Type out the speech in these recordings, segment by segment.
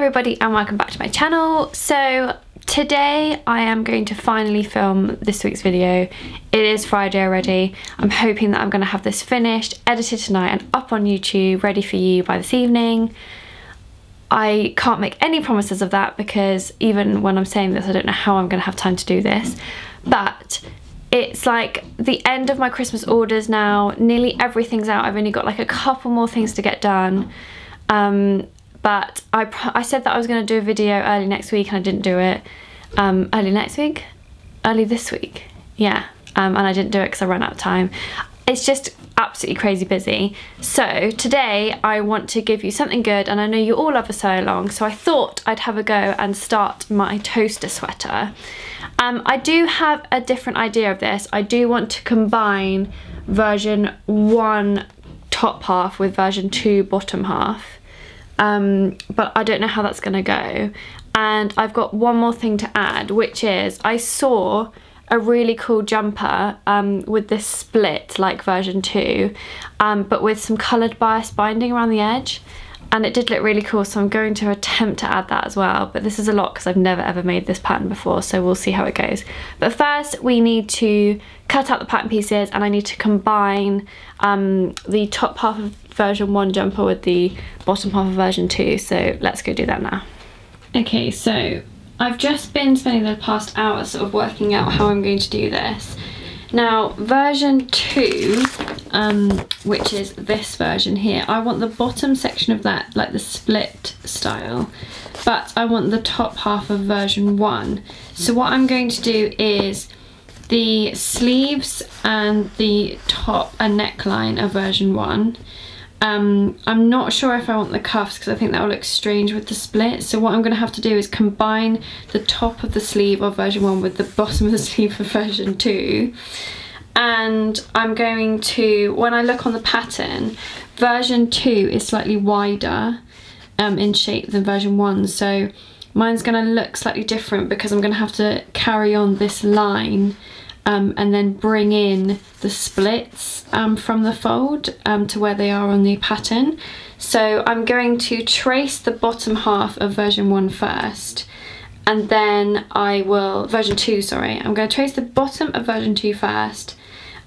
everybody and welcome back to my channel. So today I am going to finally film this week's video. It is Friday already. I'm hoping that I'm going to have this finished, edited tonight and up on YouTube ready for you by this evening. I can't make any promises of that because even when I'm saying this I don't know how I'm going to have time to do this, but it's like the end of my Christmas orders now. Nearly everything's out. I've only got like a couple more things to get done. But I said that I was going to do a video early next week and I didn't do it. Early next week? Early this week. Yeah. And I didn't do it because I ran out of time. It's just absolutely crazy busy. So today I want to give you something good, and I know you all love a Sewalong, so I thought I'd have a go and start my toaster sweater. I do have a different idea of this. I do want to combine version 1 top half with version 2 bottom half. But I don't know how that's gonna go. And I've got one more thing to add, which is I saw a really cool jumper with this split like version 2, but with some coloured bias binding around the edge, and it did look really cool, so I'm going to attempt to add that as well. But this is a lot because I've never ever made this pattern before, so we'll see how it goes. But first we need to cut out the pattern pieces, and I need to combine the top half of version 1 jumper with the bottom half of version 2, so let's go do that now. Okay, so I've just been spending the past hour sort of working out how I'm going to do this. Now version 2, which is this version here, I want the bottom section of that like the split style, but I want the top half of version 1. So what I'm going to do is the sleeves and the top and neckline of version 1. I'm not sure if I want the cuffs because I think that will look strange with the split, so what I'm going to have to do is combine the top of the sleeve of version 1 with the bottom of the sleeve of version 2. And I'm going to, when I look on the pattern, version 2 is slightly wider in shape than version 1, so mine's going to look slightly different because I'm going to have to carry on this line and then bring in the splits from the fold to where they are on the pattern. So I'm going to trace the bottom half of version 1 first, and then I will, version 2, sorry, I'm going to trace the bottom of version 2 first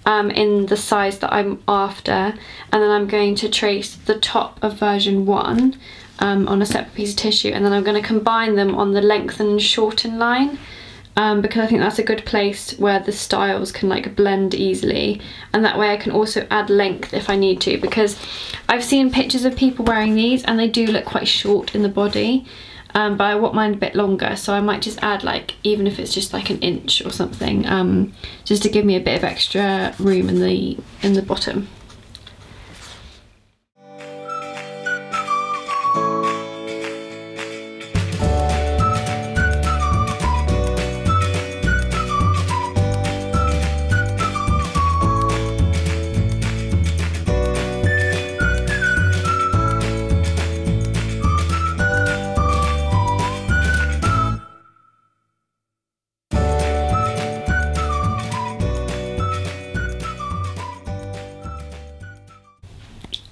in the size that I'm after, and then I'm going to trace the top of version 1 on a separate piece of tissue, and then I'm going to combine them on the lengthen and shorten line. Because I think that's a good place where the styles can like blend easily, and that way I can also add length if I need to, because I've seen pictures of people wearing these and they do look quite short in the body, but I want mine a bit longer, so I might just add like, even if it's just like an inch or something, just to give me a bit of extra room in the bottom.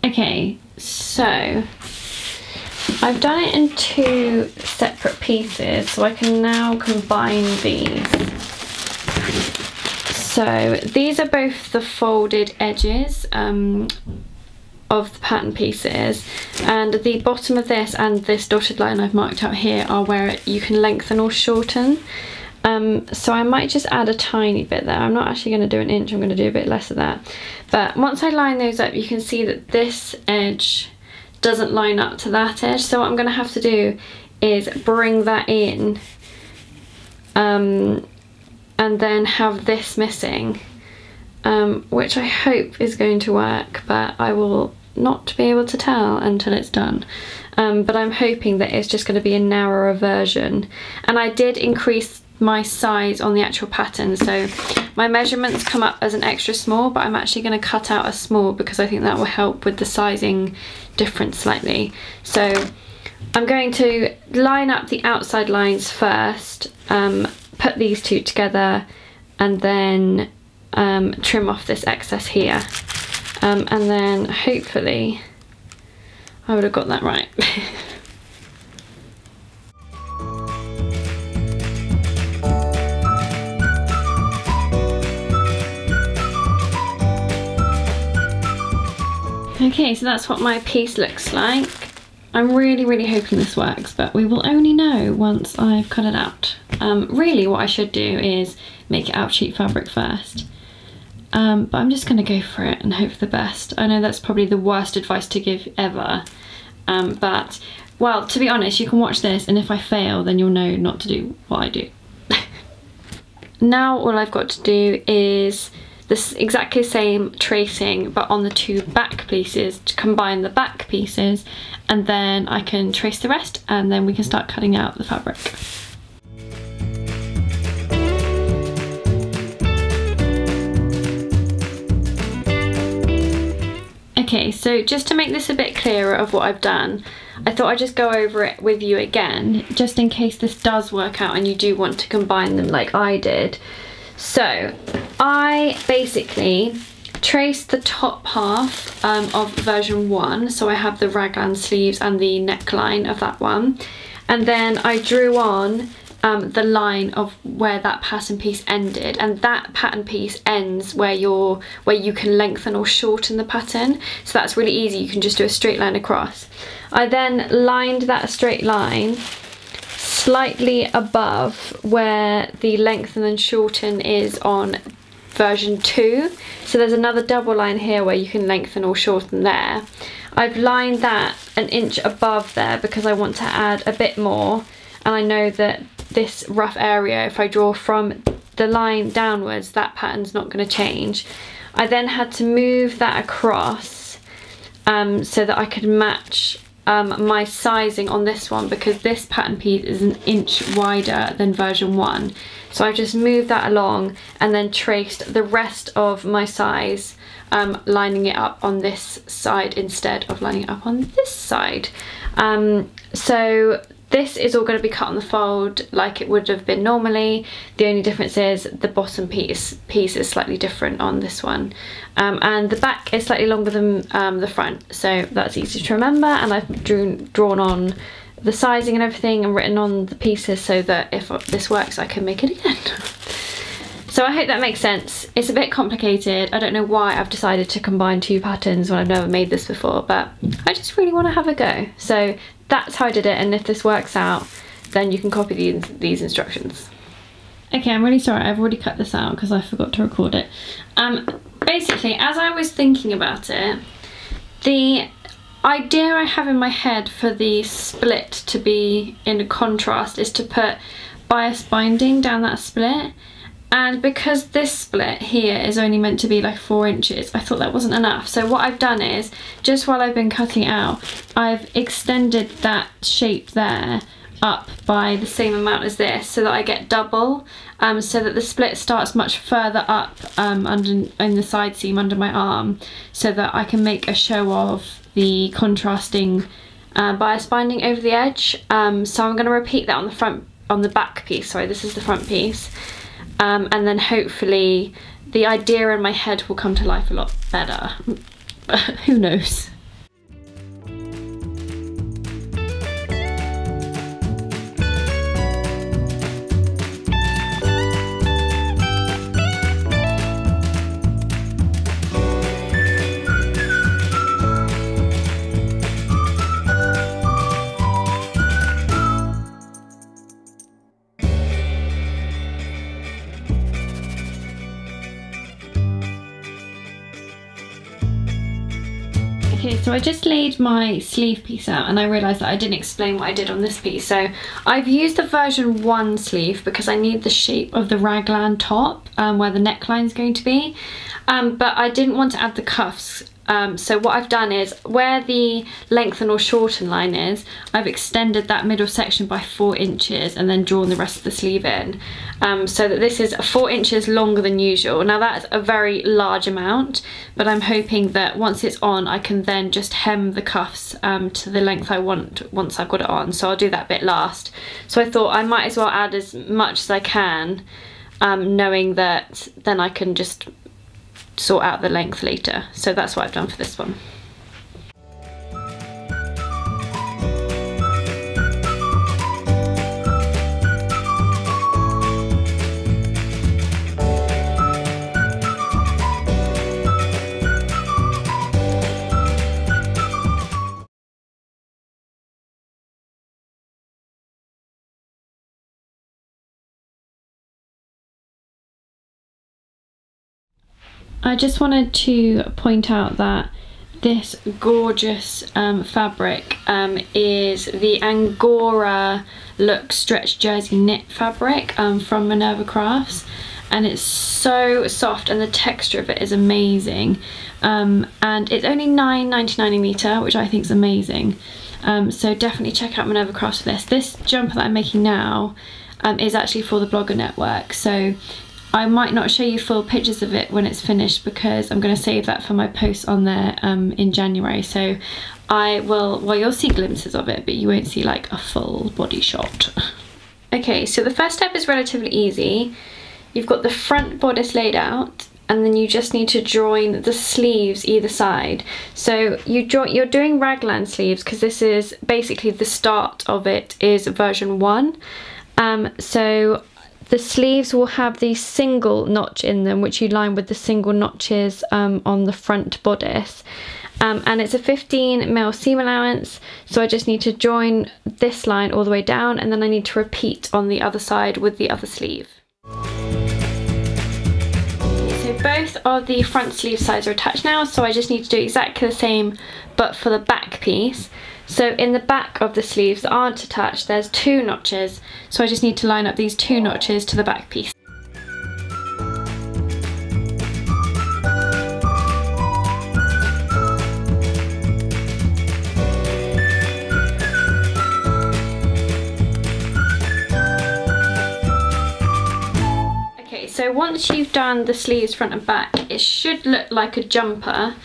Okay, so I've done it in 2 separate pieces, so I can now combine these. So these are both the folded edges of the pattern pieces, and the bottom of this and this dotted line I've marked out here are where you can lengthen or shorten. So I might just add a tiny bit there. I'm not actually going to do an inch, I'm going to do a bit less of that. But once I line those up, you can see that this edge doesn't line up to that edge. So what I'm going to have to do is bring that in and then have this missing, which I hope is going to work, but I will not be able to tell until it's done. But I'm hoping that it's just going to be a narrower version. And I did increase my size on the actual pattern, so my measurements come up as an extra small, but I'm actually going to cut out a small because I think that will help with the sizing difference slightly. So I'm going to line up the outside lines first, put these 2 together, and then trim off this excess here, and then hopefully I would have got that right. Okay, so that's what my piece looks like. I'm really hoping this works, but we will only know once I've cut it out. Really what I should do is make it out of cheap fabric first. But I'm just going to go for it and hope for the best. I know that's probably the worst advice to give ever. But, well, to be honest, you can watch this and if I fail then you'll know not to do what I do. Now all I've got to do is this exactly same tracing but on the two back pieces to combine the back pieces, and then I can trace the rest and then we can start cutting out the fabric. Okay, so just to make this a bit clearer of what I've done, I thought I'd just go over it with you again, just in case this does work out and you do want to combine them like I did. So, I basically traced the top half of version 1, so I have the raglan sleeves and the neckline of that one, and then I drew on the line of where that pattern piece ended, and that pattern piece ends where you can lengthen or shorten the pattern, so that's really easy, you can just do a straight line across. I then lined that straight line slightly above where the lengthen and shorten is on version 2, so there's another double line here where you can lengthen or shorten there. I've lined that an inch above there because I want to add a bit more, and I know that this rough area, if I draw from the line downwards, that pattern's not going to change. I then had to move that across so that I could match my sizing on this one, because this pattern piece is an inch wider than version 1. So I just moved that along and then traced the rest of my size, lining it up on this side instead of lining it up on this side. So this is all going to be cut on the fold like it would have been normally. The only difference is the bottom piece is slightly different on this one. And the back is slightly longer than the front, so that's easy to remember, and I've drawn on the sizing and everything and written on the pieces so that if this works I can make it again. So I hope that makes sense. It's a bit complicated. I don't know why I've decided to combine two patterns when I've never made this before, but I just really want to have a go. So that's how I did it, and if this works out then you can copy these instructions. Okay, I'm really sorry, I've already cut this out because I forgot to record it. Basically, as I was thinking about it, the idea I have in my head for the split to be in a contrast is to put bias binding down that split. And because this split here is only meant to be like 4 inches, I thought that wasn't enough. So what I've done is, just while I've been cutting it out, I've extended that shape there up by the same amount as this so that I get double, so that the split starts much further up in the side seam under my arm, so that I can make a show of the contrasting bias binding over the edge. So I'm going to repeat that on the back piece, sorry, this is the front piece. And then hopefully the idea in my head will come to life a lot better. Who knows? Okay, so I just laid my sleeve piece out and I realised that I didn't explain what I did on this piece. So I've used the version 1 sleeve because I need the shape of the raglan top where the neckline is going to be, but I didn't want to add the cuffs. So what I've done is, where the lengthen or shorten line is, I've extended that middle section by 4 inches and then drawn the rest of the sleeve in, so that this is 4 inches longer than usual. Now that's a very large amount, but I'm hoping that once it's on I can then just hem the cuffs to the length I want once I've got it on, so I'll do that bit last. So I thought I might as well add as much as I can, knowing that then I can just sort out the length later. So that's what I've done for this one. I just wanted to point out that this gorgeous fabric is the Angora Look Stretch Jersey Knit fabric from Minerva Crafts, and it's so soft and the texture of it is amazing, and it's only £9.99 a metre, which I think is amazing. So definitely check out Minerva Crafts for this. This jumper that I'm making now is actually for the Blogger Network, so I might not show you full pictures of it when it's finished because I'm going to save that for my posts on there in January. So I will, well, you'll see glimpses of it, but you won't see like a full body shot. Okay, so the first step is relatively easy. You've got the front bodice laid out, and then you just need to join the sleeves either side. So you're doing raglan sleeves because this is basically the start of it is version 1. So the sleeves will have the single notch in them, which you line with the single notches on the front bodice. And it's a 15mm seam allowance, so I just need to join this line all the way down, and then I need to repeat on the other side with the other sleeve. So both of the front sleeve sides are attached now, so I just need to do exactly the same but for the back piece. So in the back of the sleeves that aren't attached, there's 2 notches, so I just need to line up these 2 notches to the back piece. Okay, so once you've done the sleeves front and back, it should look like a jumper.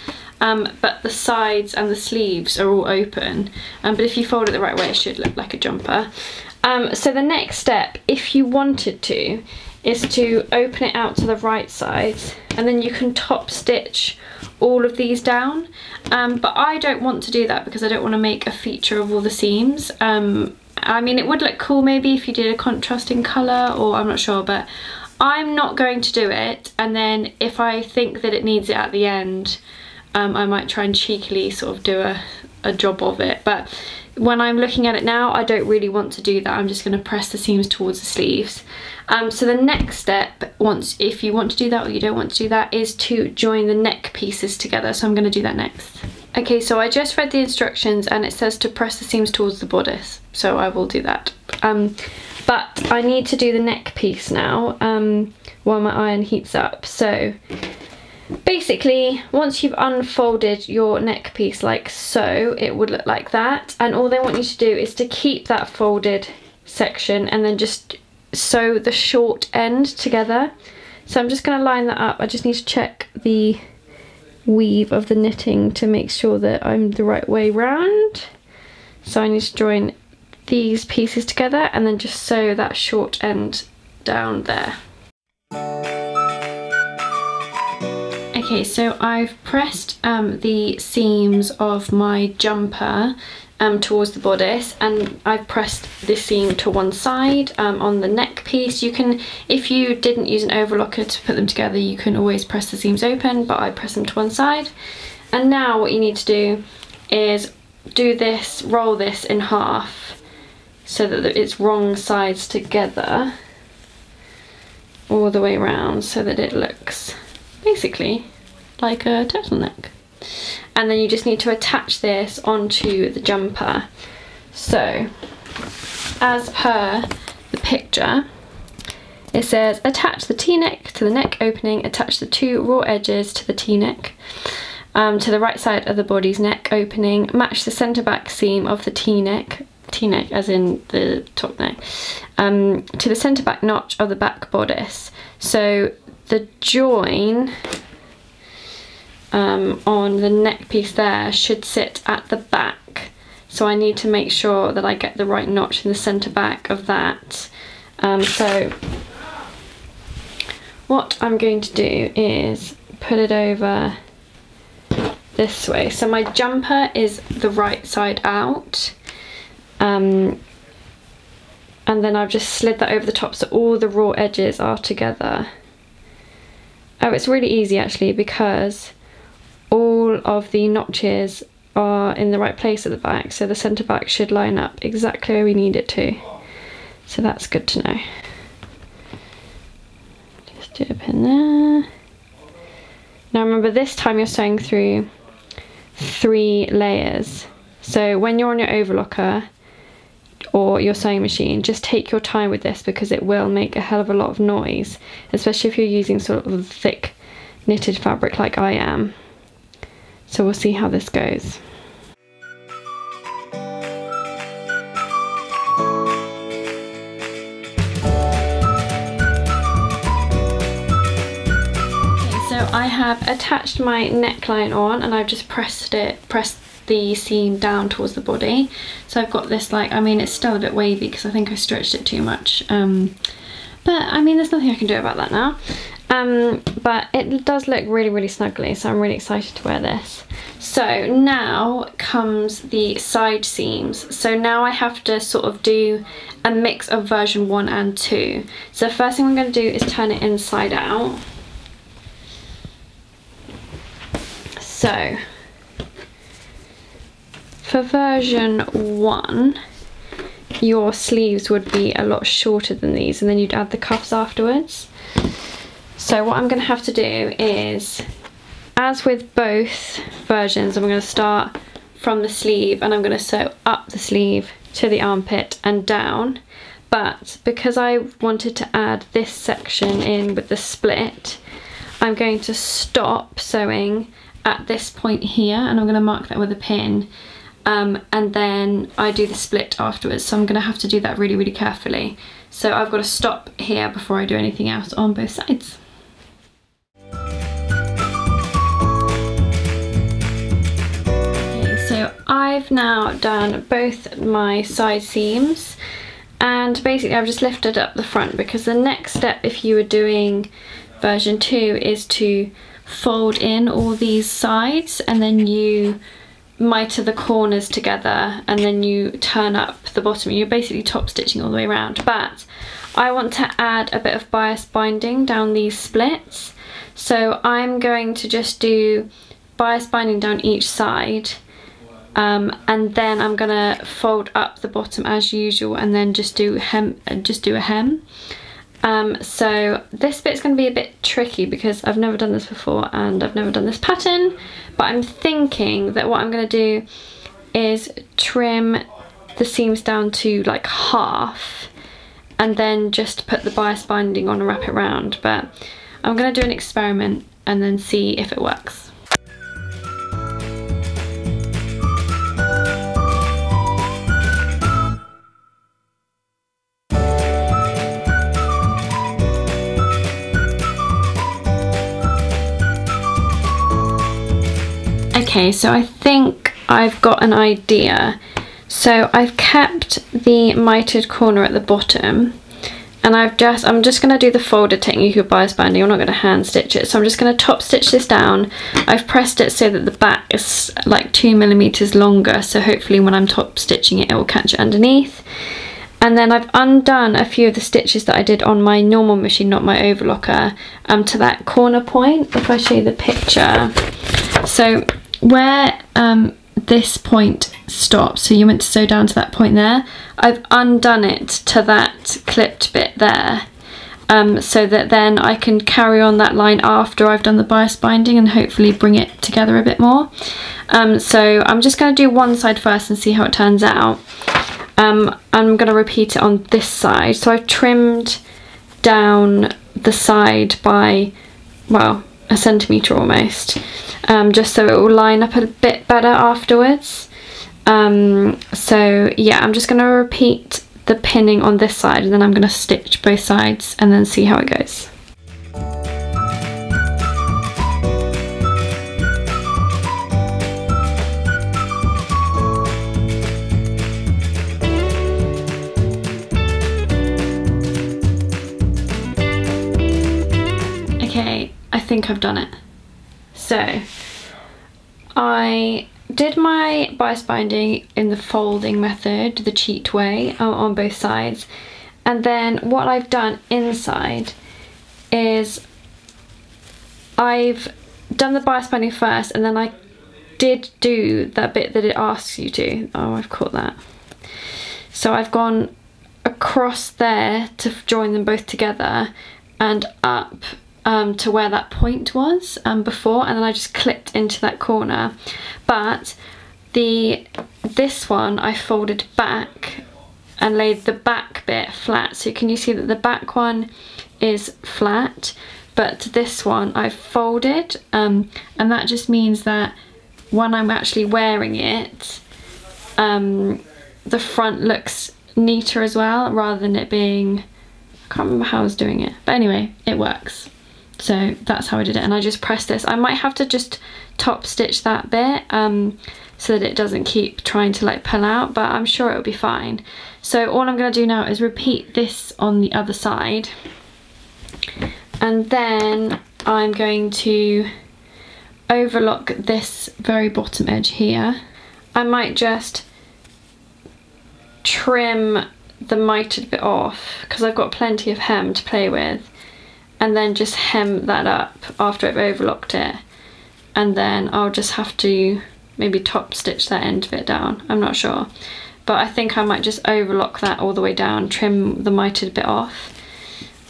But the sides and the sleeves are all open, but if you fold it the right way it should look like a jumper. So the next step, if you wanted to, is to open it out to the right sides, and then you can top stitch all of these down, but I don't want to do that because I don't want to make a feature of all the seams. I mean, it would look cool maybe if you did a contrasting colour, or I'm not sure, but I'm not going to do it, and then if I think that it needs it at the end, I might try and cheekily sort of do a job of it, but when I'm looking at it now I don't really want to do that. I'm just going to press the seams towards the sleeves. So the next step, if you want to do that or you don't want to do that, is to join the neck pieces together, so I'm going to do that next. Okay, so I just read the instructions and it says to press the seams towards the bodice, so I will do that. But I need to do the neck piece now while my iron heats up. So basically, once you've unfolded your neck piece like so, it would look like that, and all they want you to do is to keep that folded section and then just sew the short end together. So I'm just going to line that up. I just need to check the weave of the knitting to make sure that I'm the right way round. So I need to join these pieces together and then just sew that short end down there. Okay, so I've pressed the seams of my jumper towards the bodice, and I've pressed this seam to one side on the neck piece. You can, if you didn't use an overlocker to put them together, you can always press the seams open, but I press them to one side. And now what you need to do is do this, roll this in half so that it's wrong sides together all the way around, so that it looks basically like a turtleneck. And then you just need to attach this onto the jumper. So as per the picture, it says attach the T-neck to the neck opening, attach the 2 raw edges to the T-neck to the right side of the body's neck opening, match the centre back seam of the T-neck as in the top neck, to the centre back notch of the back bodice. So the join on the neck piece there should sit at the back, so I need to make sure that I get the right notch in the centre back of that. So what I'm going to do is put it over this way, so my jumper is the right side out, and then I've just slid that over the top so all the raw edges are together. Oh, it's really easy actually, because all of the notches are in the right place at the back, so the centre back should line up exactly where we need it to. So that's good to know. Just do a pin there. Now remember, this time you're sewing through 3 layers. So when you're on your overlocker or your sewing machine, just take your time with this because it will make a hell of a lot of noise, especially if you're using sort of thick knitted fabric like I am. So we'll see how this goes. I have attached my neckline on and I've just pressed the seam down towards the body. So I've got this, like, I mean, it's still a bit wavy because I think I stretched it too much. But I mean, there's nothing I can do about that now. But it does look really, really snuggly, so I'm really excited to wear this. So now comes the side seams. So now I have to sort of do a mix of version 1 and 2. So the first thing I'm going to do is turn it inside out. So, for version 1, your sleeves would be a lot shorter than these, and then you'd add the cuffs afterwards. So what I'm going to have to do is, as with both versions, I'm going to start from the sleeve and I'm going to sew up the sleeve to the armpit and down. But because I wanted to add this section in with the split, I'm going to stop sewing at this point here, and I'm going to mark that with a pin, and then I do the split afterwards, so I'm going to have to do that really, really carefully. So I've got to stop here before I do anything else on both sides. Okay, so I've now done both my side seams, and basically I've just lifted up the front, because the next step if you were doing version 2 is to fold in all these sides and then you miter the corners together and then you turn up the bottom. You're basically top stitching all the way around, but I want to add a bit of bias binding down these splits, so I'm going to just do bias binding down each side, and then I'm gonna fold up the bottom as usual and then just do a hem. So this bit's going to be a bit tricky because I've never done this before and I've never done this pattern, but I'm thinking that what I'm going to do is trim the seams down to like half and then just put the bias binding on and wrap it around. But I'm going to do an experiment and then see if it works. Okay, so I think I've got an idea. So I've kept the mitered corner at the bottom, and I'm just going to do the folded technique of bias binding. I'm not going to hand stitch it, so I'm just going to top stitch this down. I've pressed it so that the back is like 2mm longer, so hopefully when I'm top stitching it, it will catch it underneath. And then I've undone a few of the stitches that I did on my normal machine, not my overlocker, to that corner point. If I show you the picture, so where this point stops, so you meant to sew down to that point there, I've undone it to that clipped bit there, so that then I can carry on that line after I've done the bias binding and hopefully bring it together a bit more. So I'm just going to do one side first and see how it turns out. I'm going to repeat it on this side. So I've trimmed down the side by, well, a centimetre almost, just so it will line up a bit better afterwards. So yeah, I'm just going to repeat the pinning on this side and then I'm going to stitch both sides and then see how it goes. Okay, I think I've done it. So I did my bias binding in the folding method, the cheat way, on both sides, and then what I've done inside is I've done the bias binding first, and then I did do that bit that it asks you to. Oh, I've caught that. So I've gone across there to join them both together and up to where that point was before, and then I just clipped into that corner. But this one I folded back and laid the back bit flat. So can you see that the back one is flat, but this one I've folded, and that just means that when I'm actually wearing it, the front looks neater as well, rather than it being, I can't remember how I was doing it, but anyway, it works. So that's how I did it, and I just pressed this. I might have to just top stitch that bit so that it doesn't keep trying to like pull out, but I'm sure it'll be fine. So all I'm going to do now is repeat this on the other side, and then I'm going to overlock this very bottom edge here. I might just trim the mitered bit off because I've got plenty of hem to play with, and then just hem that up after I've overlocked it, and then I'll just have to maybe top stitch that end bit down. I'm not sure, but I think I might just overlock that all the way down, trim the mitered bit off.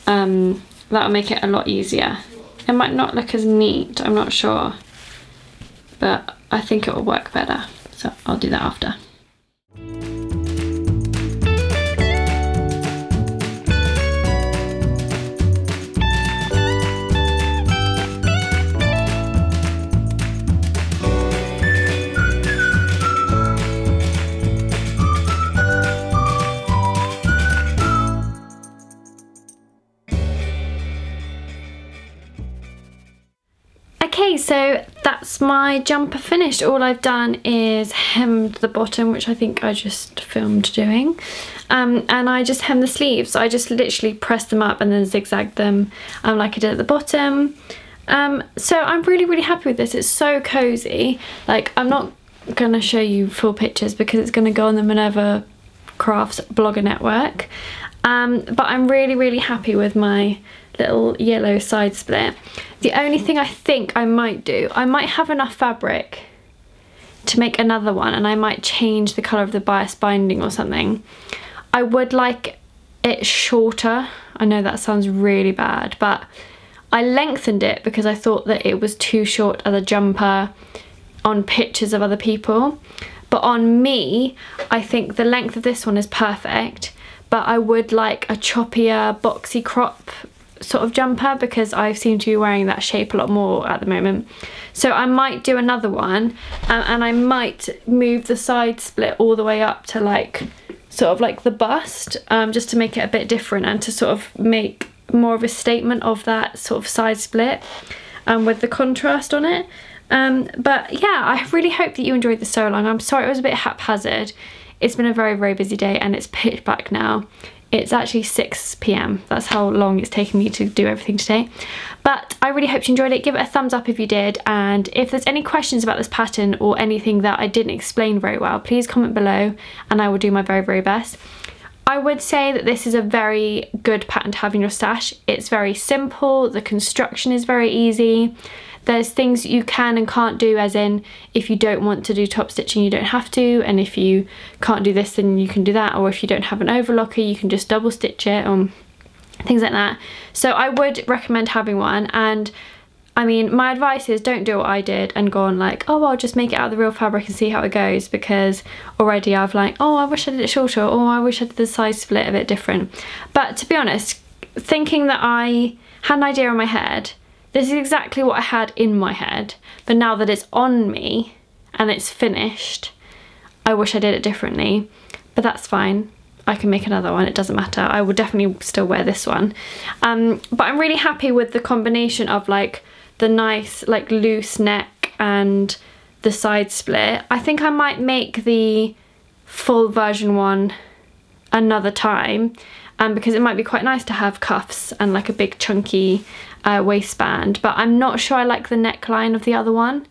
That'll make it a lot easier. It might not look as neat, I'm not sure, but I think it will work better, so I'll do that after. Okay, so that's my jumper finished. All I've done is hemmed the bottom, which I think I just filmed doing, and I just hemmed the sleeves. So I just literally pressed them up and then zigzagged them like I did at the bottom. So I'm really happy with this. It's so cozy. Like, I'm not gonna show you full pictures because it's gonna go on the Minerva Crafts blogger network, but I'm really happy with my little yellow side split. The only thing I think I might do, I might have enough fabric to make another one, and I might change the colour of the bias binding or something. I would like it shorter. I know that sounds really bad, but I lengthened it because I thought that it was too short as a jumper on pictures of other people. But on me, I think the length of this one is perfect, but I would like a choppier, boxy crop sort of jumper because I seem to be wearing that shape a lot more at the moment. So I might do another one, and I might move the side split all the way up to like sort of like the bust, just to make it a bit different and to sort of make more of a statement of that sort of side split with the contrast on it. But yeah, I really hope that you enjoyed the sew along. I'm sorry it was a bit haphazard. It's been a very busy day and it's pitch black now. It's actually 6 PM. That's how long it's taken me to do everything today. But I really hope you enjoyed it. Give it a thumbs up if you did. And if there's any questions about this pattern or anything that I didn't explain very well, please comment below and I will do my very best. I would say that this is a very good pattern to have in your stash. It's very simple. The construction is very easy. There's things you can and can't do, as in if you don't want to do top stitching you don't have to, and if you can't do this then you can do that, or if you don't have an overlocker you can just double stitch it, or things like that. So I would recommend having one, and I mean my advice is don't do what I did and go on like, oh I'll just make it out of the real fabric and see how it goes, because already I've like, oh I wish I did it shorter, or I wish I did the side split a bit different. But to be honest, thinking that I had an idea in my head, this is exactly what I had in my head, but now that it's on me and it's finished, I wish I did it differently, but that's fine. I can make another one, it doesn't matter. I will definitely still wear this one. But I'm really happy with the combination of like the nice like loose neck and the side split. I think I might make the full version one another time, because it might be quite nice to have cuffs and like a big chunky waistband, but I'm not sure I like the neckline of the other one.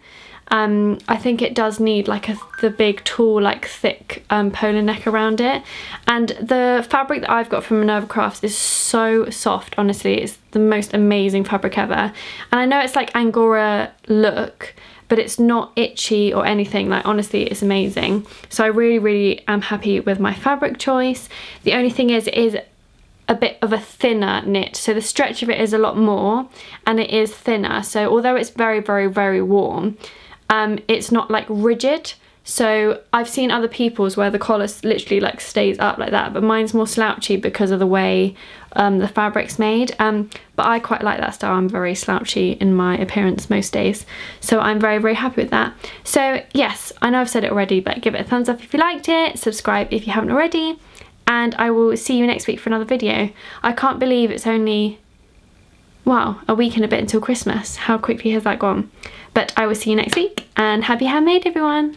I think it does need like the big tall like thick polo neck around it, and the fabric that I've got from Minerva Crafts is so soft. Honestly, it's the most amazing fabric ever, and I know it's like Angora look, but it's not itchy or anything. Like honestly, it's amazing. So I really am happy with my fabric choice. The only thing is a bit of a thinner knit, so the stretch of it is a lot more and it is thinner. So although it's very, very, very warm, it's not like rigid. So I've seen other people's where the collar literally like stays up like that, but mine's more slouchy because of the way the fabric's made. But I quite like that style. I'm very slouchy in my appearance most days, so I'm very, very happy with that. So yes, I know I've said it already, but give it a thumbs up if you liked it, subscribe if you haven't already, and I will see you next week for another video. I can't believe it's only, wow, a week and a bit until Christmas. How quickly has that gone? But I will see you next week, and happy handmade, everyone.